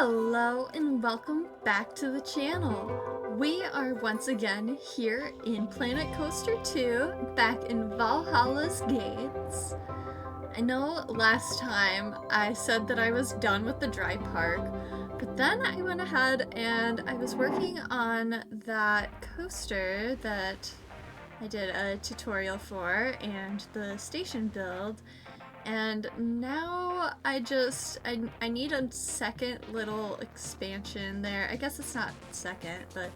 Hello and welcome back to the channel. We are once again here in Planet Coaster 2, back in Valhalla's gates. I know last time I said that I was done with the dry park, but then I went ahead and I was working on that coaster that I did a tutorial for and the station build. And now I need a second little expansion there. I guess it's not second, but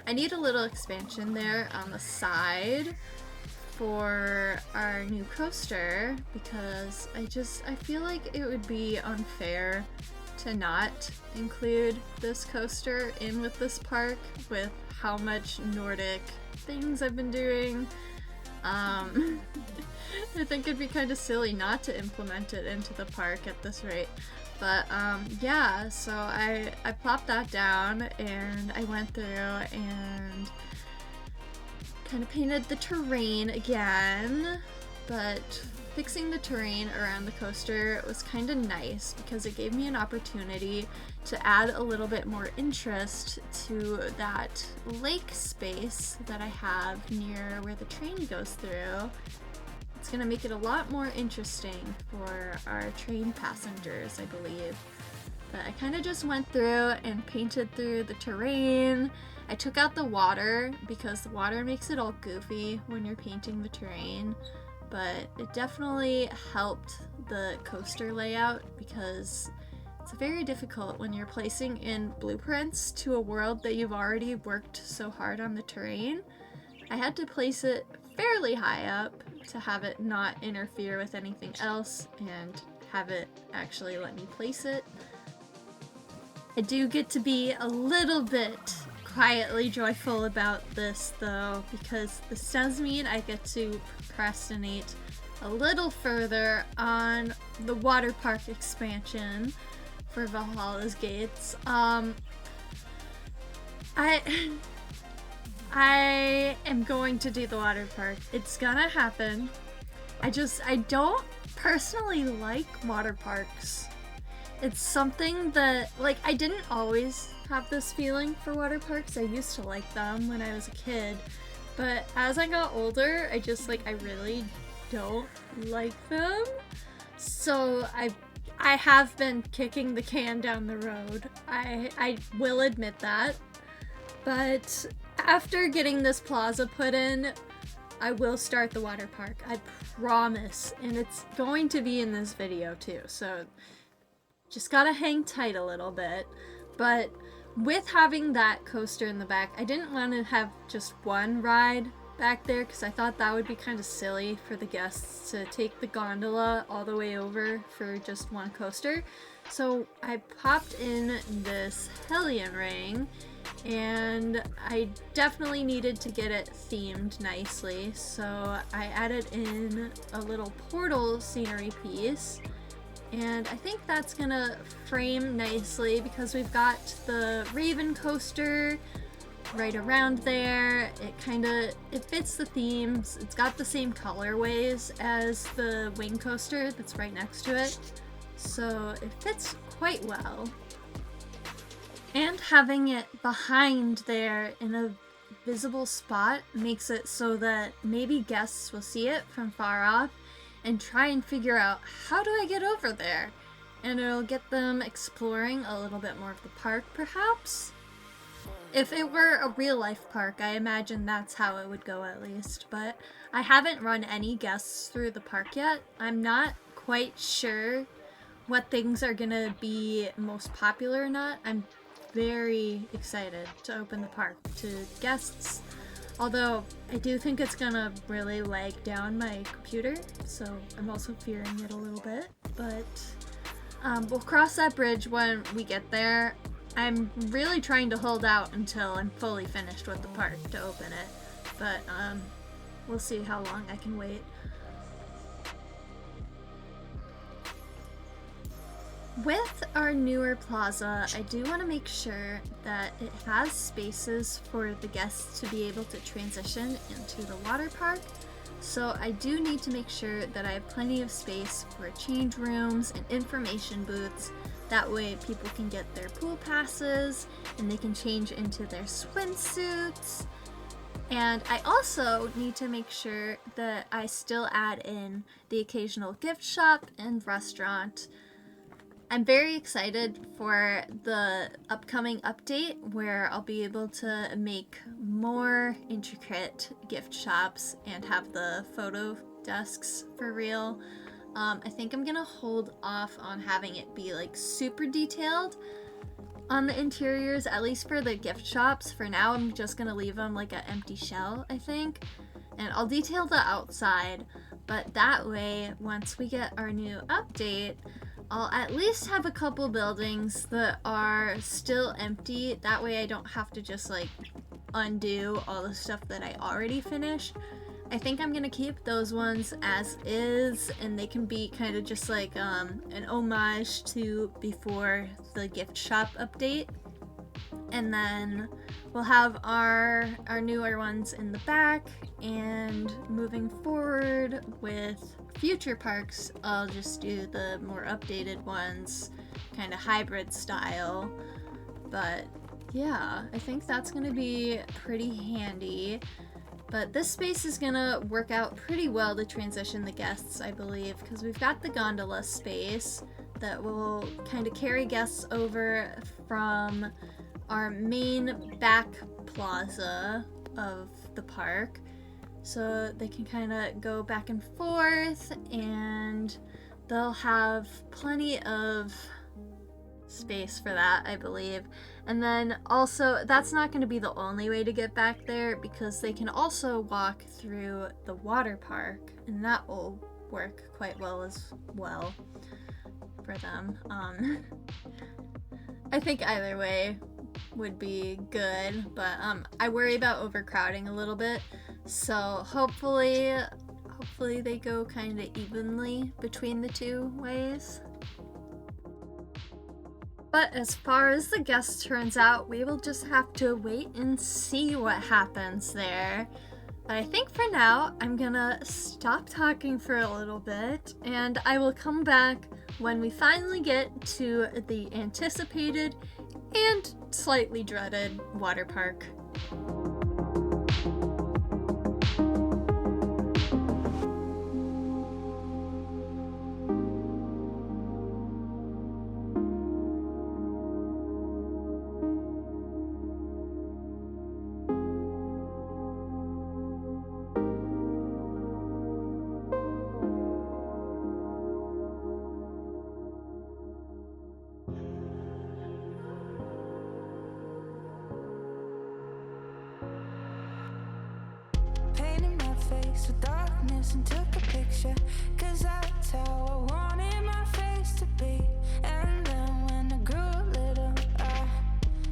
I need a little expansion there on the side for our new coaster because I feel like it would be unfair to not include this coaster in with this park with how much Nordic things I've been doing. I think it'd be kind of silly not to implement it into the park at this rate. But yeah, so I plopped that down and I went through and kind of painted the terrain again. But fixing the terrain around the coaster was kind of nice because it gave me an opportunity to add a little bit more interest to that lake space that I have near where the train goes through. It's gonna make it a lot more interesting for our train passengers, I believe. But I kind of just went through and painted through the terrain. I took out the water because the water makes it all goofy when you're painting the terrain. But it definitely helped the coaster layout because it's very difficult when you're placing in blueprints to a world that you've already worked so hard on the terrain. I had to place it fairly high up to have it not interfere with anything else and have it actually let me place it. I do get to be a little bit quietly joyful about this though, because this does mean I get to procrastinate a little further on the water park expansion for Valhalla's gates. I am going to do the water park. It's gonna happen. I don't personally like water parks. It's something that, like, I didn't always have this feeling for water parks. I used to like them when I was a kid. But as I got older, I really don't like them. So I have been kicking the can down the road. I will admit that. But after getting this plaza put in, I will start the water park. I promise. And it's going to be in this video too. So just gotta hang tight a little bit. But with having that coaster in the back, I didn't want to have just one ride back there because I thought that would be kind of silly for the guests to take the gondola all the way over for just one coaster. So I popped in this Hellion ring and I definitely needed to get it themed nicely, so I added in a little portal scenery piece, and I think that's gonna frame nicely because we've got the Raven coaster right around there. It fits the themes. It's got the same colorways as the wing coaster that's right next to it, so it fits quite well. And having it behind there in a visible spot makes it so that maybe guests will see it from far off and try and figure out, how do I get over there? And it'll get them exploring a little bit more of the park, perhaps? If it were a real life park, I imagine that's how it would go at least, but I haven't run any guests through the park yet. I'm not quite sure what things are gonna be most popular or not. I'm very excited to open the park to guests, although I do think it's gonna really lag down my computer, so I'm also fearing it a little bit, but we'll cross that bridge when we get there. I'm really trying to hold out until I'm fully finished with the park to open it, but we'll see how long I can wait. With our newer plaza, I do want to make sure that it has spaces for the guests to be able to transition into the water park. So I do need to make sure that I have plenty of space for change rooms and information booths That way people can get their pool passes and they can change into their swimsuits. And I also need to make sure that I still add in the occasional gift shop and restaurant. I'm very excited for the upcoming update where I'll be able to make more intricate gift shops and have the photo desks for real. I think I'm gonna hold off on having it be like super detailed on the interiors, at least for the gift shops. For now, I'm just gonna leave them like an empty shell, I think. And I'll detail the outside, but that way, once we get our new update, I'll at least have a couple buildings that are still empty. That way I don't have to just like undo all the stuff that I already finished. I think I'm gonna keep those ones as is, and they can be kind of just like an homage to before the gift shop update. And then we'll have our newer ones in the back, and moving forward with future parks, I'll just do the more updated ones, kind of hybrid style. But yeah, I think that's gonna be pretty handy. But this space is gonna work out pretty well to transition the guests, I believe, because we've got the gondola space that will kind of carry guests over from our main back plaza of the park, so they can kind of go back and forth, and they'll have plenty of space for that, I believe. And then also, that's not going to be the only way to get back there, because they can also walk through the water park, and that will work quite well as well for them. I think either way would be good, but I worry about overcrowding a little bit, so hopefully they go kind of evenly between the two ways. But as far as the guest turns out, we will just have to wait and see what happens there. But I think for now, I'm gonna stop talking for a little bit, and I will come back when we finally get to the anticipated and slightly dreaded water park. With darkness and took a picture, 'cause that's how I wanted my face to be. And then when I grew little,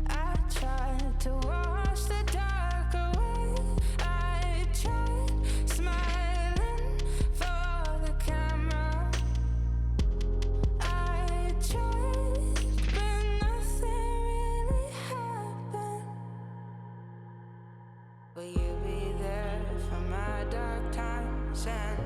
I tried to wash the dark away. I tried smiling for the camera. I tried, but nothing really happened. Will you be there for my dark times and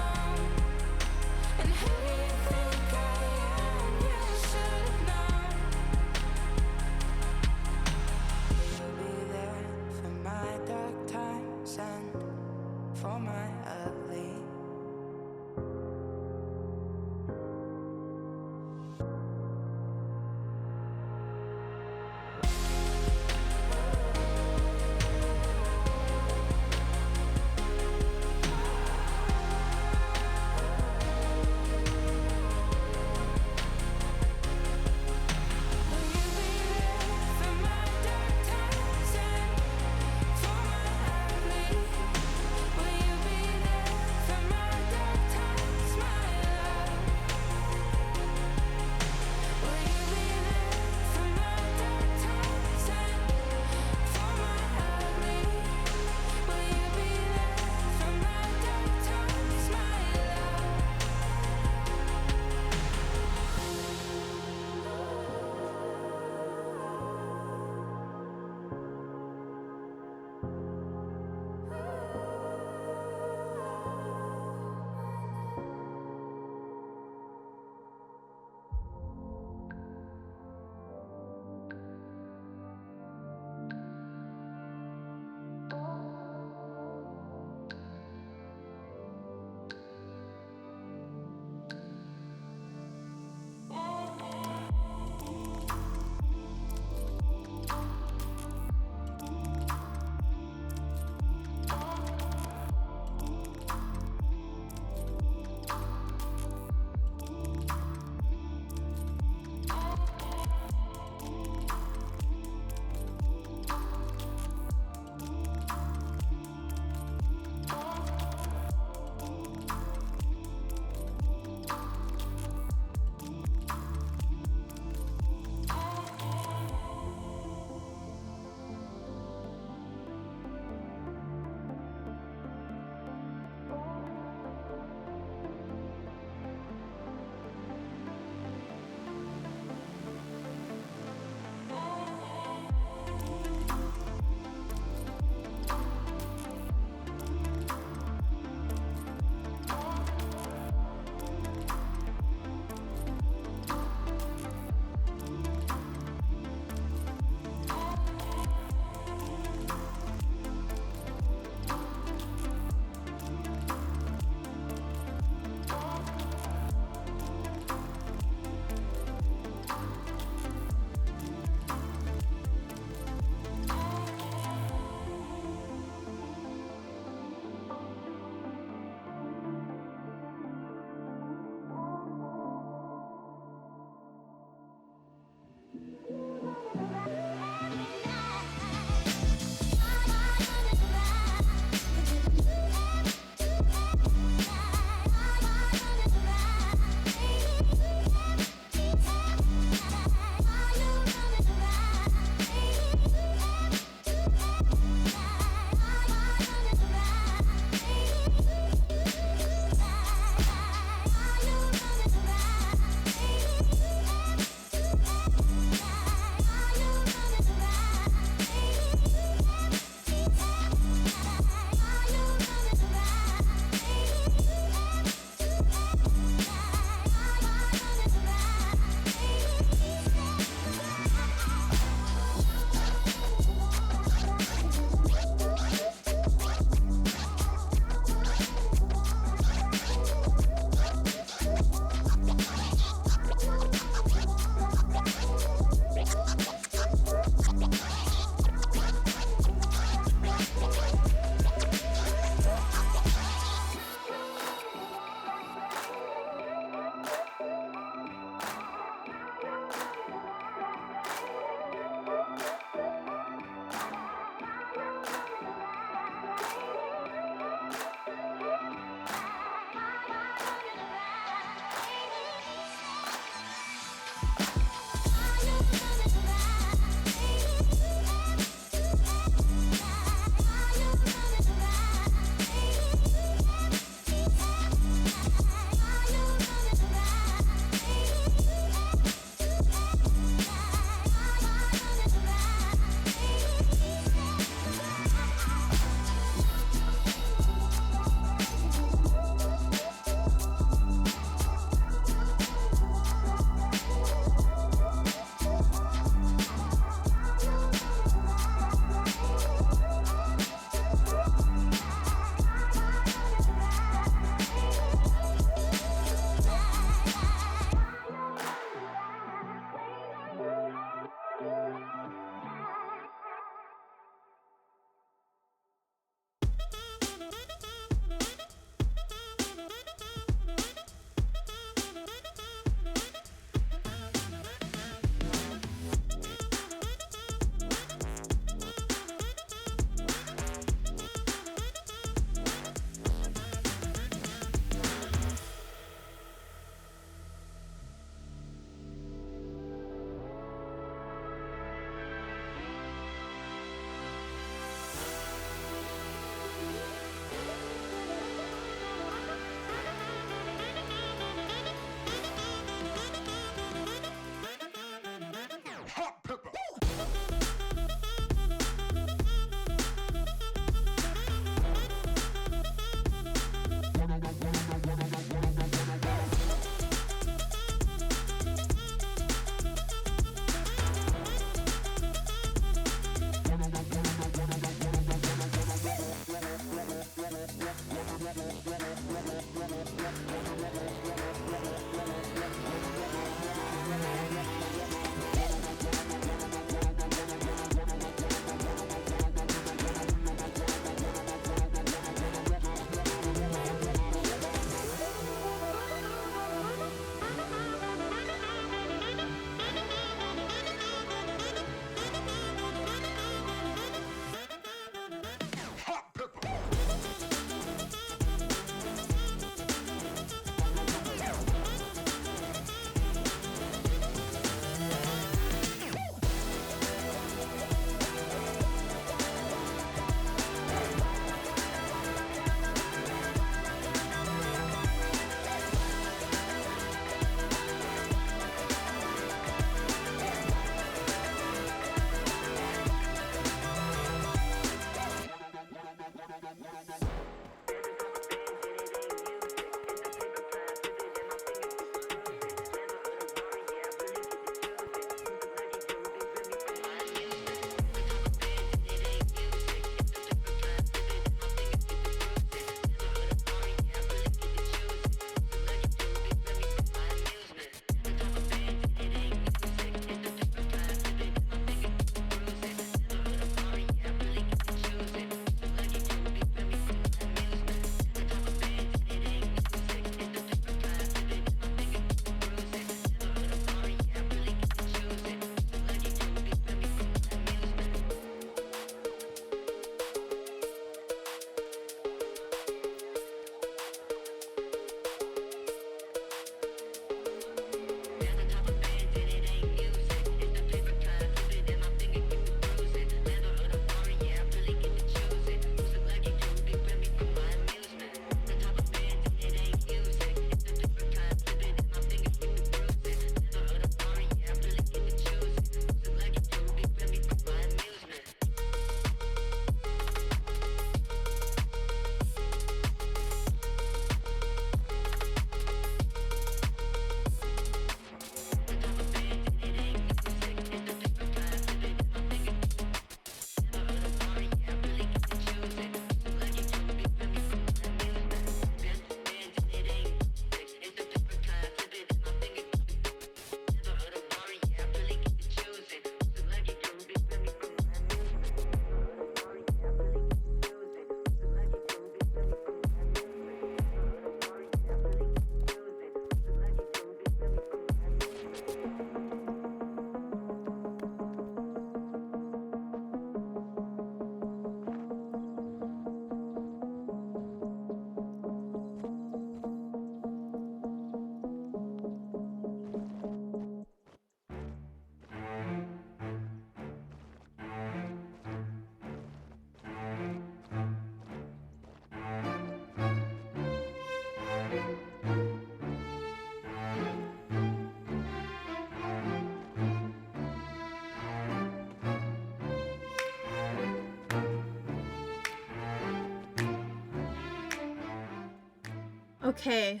Okay,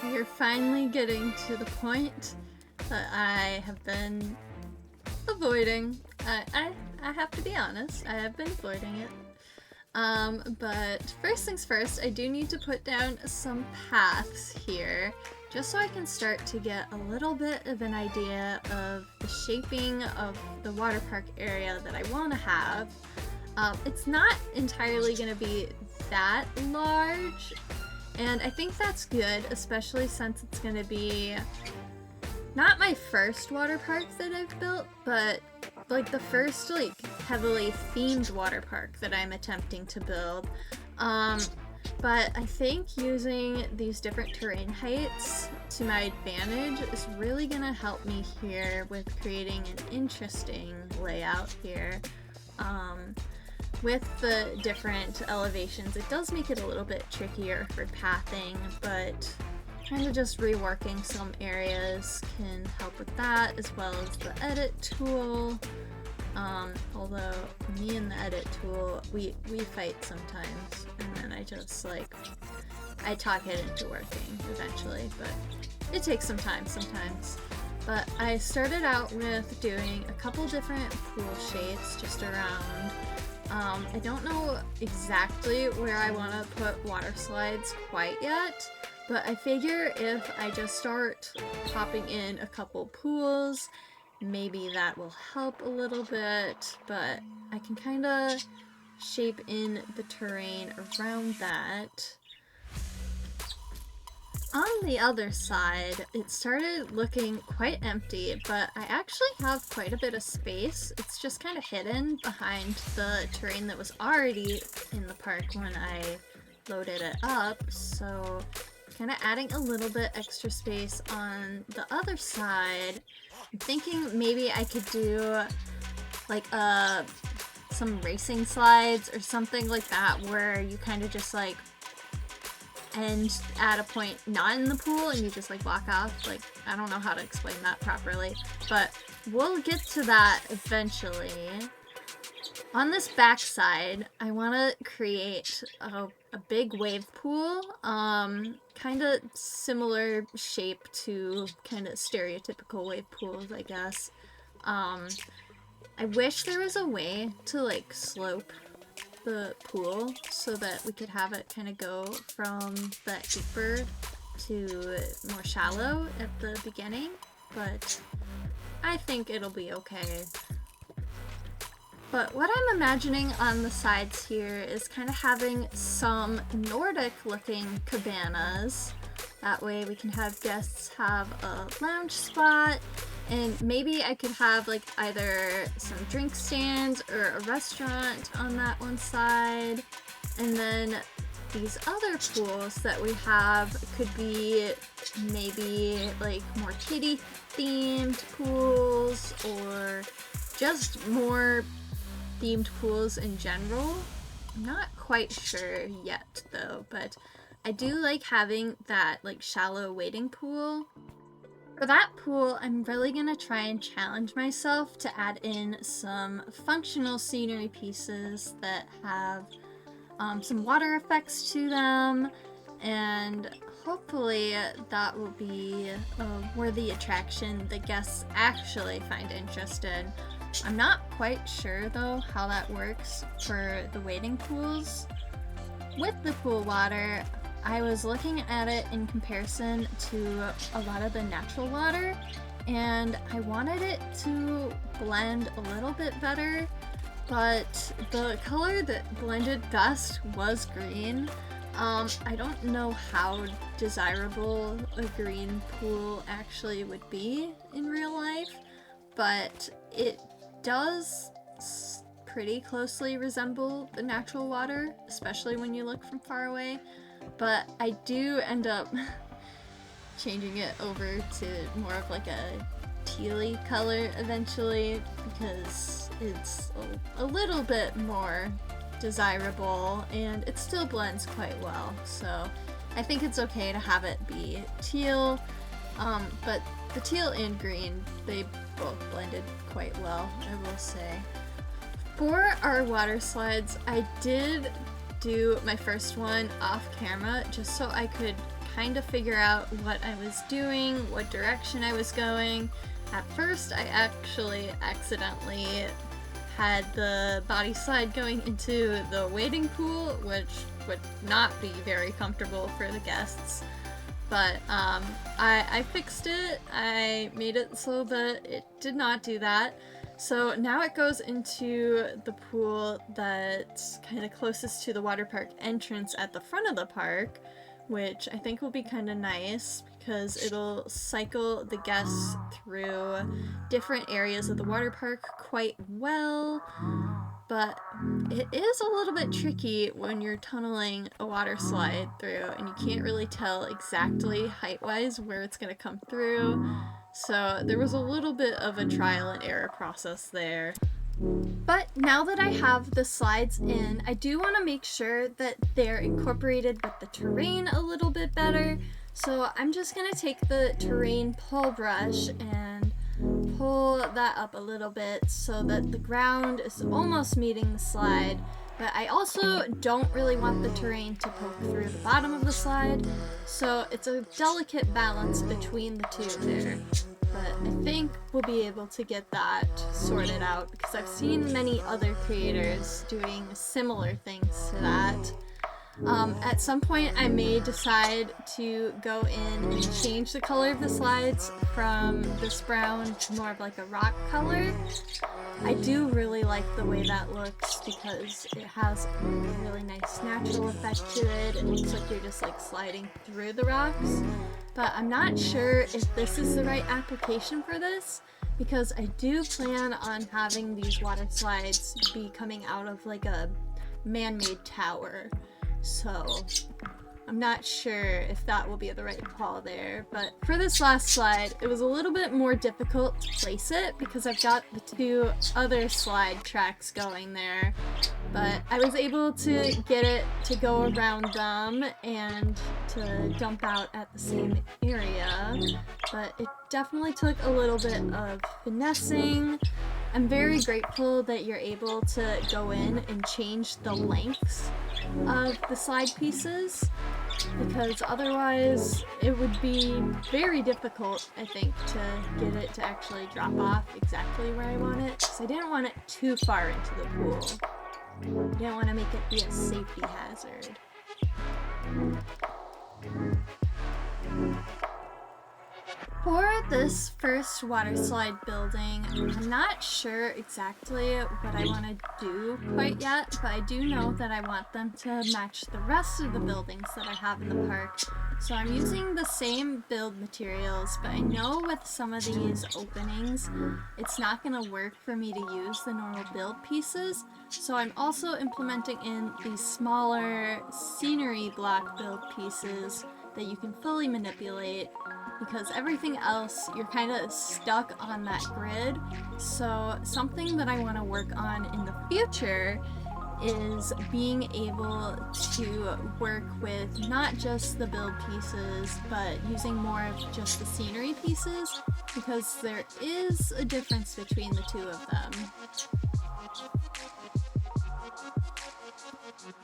we are finally getting to the point that I have been avoiding. I have to be honest, I have been avoiding it. But first things first, I do need to put down some paths here, just so I can start to get a little bit of an idea of the shaping of the water park area that I want to have. It's not entirely going to be that large, and I think that's good, especially since it's going to be not my first water park that I've built, but like the first like heavily themed water park that I'm attempting to build. But I think using these different terrain heights to my advantage is really gonna help me here with creating an interesting layout here. With the different elevations, it does make it a little bit trickier for pathing, but kind of just reworking some areas can help with that, as well as the edit tool. Although me and the edit tool, we fight sometimes, and then I just I talk it into working eventually, but it takes some time sometimes. But I started out with doing a couple different pool shapes just around. I don't know exactly where I want to put water slides quite yet, but I figure if I just start popping in a couple pools, maybe that will help a little bit, but I can kind of shape in the terrain around that. On the other side, it started looking quite empty, but I actually have quite a bit of space. It's just kind of hidden behind the terrain that was already in the park when I loaded it up, so kind of adding a little bit extra space on the other side. I'm thinking maybe I could do like some racing slides or something like that, where you kind of just like end at a point not in the pool and you just like walk off. Like, I don't know how to explain that properly, but we'll get to that eventually. On this back side, I want to create a big wave pool, kind of similar shape to kind of stereotypical wave pools, I guess. I wish there was a way to like slope the pool so that we could have it kind of go from that deeper to more shallow at the beginning, but I think it'll be okay. But what I'm imagining on the sides here is kind of having some Nordic looking cabanas. That way we can have guests have a lounge spot, and maybe I could have like either some drink stands or a restaurant on that one side. And then these other pools that we have could be maybe like more kiddie themed pools, or just more themed pools in general. I'm not quite sure yet though, but I do like having that like shallow wading pool. For that pool, I'm really gonna try and challenge myself to add in some functional scenery pieces that have some water effects to them, and hopefully that will be a worthy attraction that guests actually find interest in. I'm not quite sure though how that works for the wading pools. With the pool water, I was looking at it in comparison to a lot of the natural water, and I wanted it to blend a little bit better, but the color that blended best was green. I don't know how desirable a green pool actually would be in real life, but it does pretty closely resemble the natural water, especially when you look from far away. But I do end up changing it over to more of like a tealy color eventually, because it's a little bit more desirable and it still blends quite well. So I think it's okay to have it be teal, but the teal and green, they both blended quite well, I will say. For our water slides, I did do my first one off camera just so I could kind of figure out what I was doing, what direction I was going. At first, I actually accidentally had the body slide going into the wading pool, which would not be very comfortable for the guests. But I fixed it. I made it so that it did not do that. So now it goes into the pool that's kind of closest to the water park entrance at the front of the park, which I think will be kind of nice because it'll cycle the guests through different areas of the water park quite well. But it is a little bit tricky when you're tunneling a water slide through and you can't really tell exactly height-wise where it's going to come through. So there was a little bit of a trial and error process there. But now that I have the slides in, I do want to make sure that they're incorporated with the terrain a little bit better. So I'm just going to take the terrain pull brush and pull that up a little bit so that the ground is almost meeting the slide. But I also don't really want the terrain to poke through the bottom of the slide, so it's a delicate balance between the two there. But I think we'll be able to get that sorted out because I've seen many other creators doing similar things to that. At some point I may decide to go in and change the color of the slides from this brown to more of like a rock color. I do really like the way that looks because it has a really nice natural effect to it. It looks like you're just like sliding through the rocks. But I'm not sure if this is the right application for this because I do plan on having these water slides be coming out of like a man-made tower. So I'm not sure if that will be the right call there, but for this last slide, it was a little bit more difficult to place it because I've got the two other slide tracks going there, but I was able to get it to go around them and to dump out at the same area, but it definitely took a little bit of finessing. I'm very grateful that you're able to go in and change the lengths of the slide pieces because otherwise it would be very difficult, I think, to get it to actually drop off exactly where I want it because I didn't want it too far into the pool. I didn't want to make it be a safety hazard. For this first water slide building, I'm not sure exactly what I want to do quite yet, but I do know that I want them to match the rest of the buildings that I have in the park. So I'm using the same build materials, but I know with some of these openings, it's not going to work for me to use the normal build pieces. So I'm also implementing in these smaller scenery block build pieces that you can fully manipulate because everything else you're kind of stuck on that grid. So something that I want to work on in the future is being able to work with not just the build pieces but using more of just the scenery pieces because there is a difference between the two of them.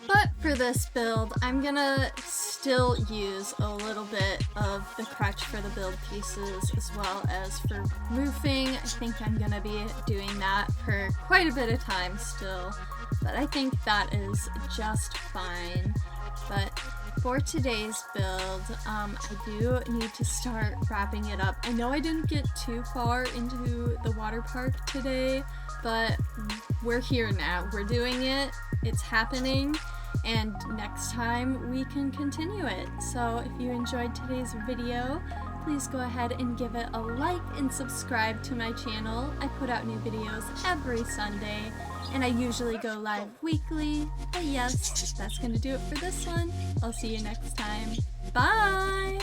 But for this build, I'm gonna still use a little bit of the crutch for the build pieces as well as for roofing. I think I'm gonna be doing that for quite a bit of time still, but I think that is just fine. But for today's build, I do need to start wrapping it up. I know I didn't get too far into the water park today, but we're here now. We're doing it. It's happening. And next time we can continue it. So if you enjoyed today's video, please go ahead and give it a like and subscribe to my channel. I put out new videos every Sunday and I usually go live weekly. But yes, that's gonna do it for this one. I'll see you next time. Bye!